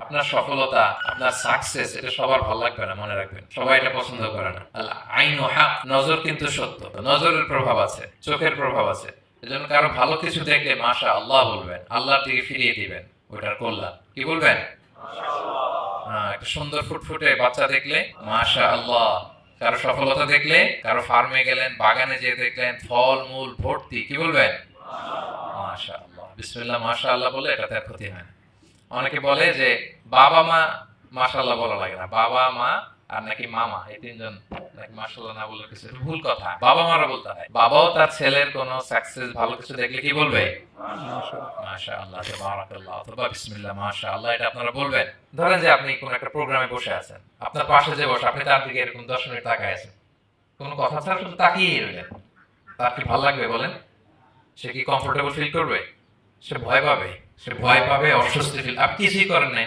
আপনার সফলতা, আপনার সাকসেস, এটা সবার ভালো লাগবে না, মনে রাখবেন। সবাই এটা পছন্দ করে না। আল আইনু হক, নজর কিন্তু সত্য। নজরের প্রভাব আছে, চোখের প্রভাব আছে। এজন্য কারো ভালো কিছু দেখলে মাশা আল্লাহ বলবেন, আল্লাহর দিকে ফিরিয়ে দিবেন ওটার কল্যাণ। কি বলবেন? একটা সুন্দর ফুটফুটে বাচ্চা দেখলে মাশা আল্লাহ। কারো সফলতা দেখলে, কারো ফার্মে গেলেন, বাগানে যেয়ে দেখলেন ফল মূল ভর্তি, কি বলবেন? মাশা আল্লাহ, বিসমিল্লাহ মাশা আল্লাহ বলে এটাতে আর ক্ষতি হয় না। অনেকে বলে যে বাবা মা মাশাআল্লাহ বলা লাগে না, বাবা মা আর নাকি মামা, এই তিনজন নাকি মাশাআল্লাহ না বলে কিছু ভুল কথা। বাবা মারা বলতে হয়। বাবাও তার ছেলের কোন সাকসেস ভালো কিছু দেখলে কি বলবে? মাশাআল্লাহ, তাবারাকাল্লাহ অথবা বিসমিল্লাহ মাশাআল্লাহ, এটা আপনারা বলবেন। ধরেন যে আপনি কোন একটা প্রোগ্রামে বসে আছেন, আপনার পাশে যে বসে, আপনি তার দিকে এরকম 10 মিনিট তাকায় আছেন, কোনো কথা ছাড়া শুধু তাকিয়েই রইলেন। তার কি ভালো লাগবে বলেন? সে কি কমফোর্টেবল ফিল করবে? সে ভয় পাবে, অস্বস্তি ফিল, আপনি কিছুই করেন নাই।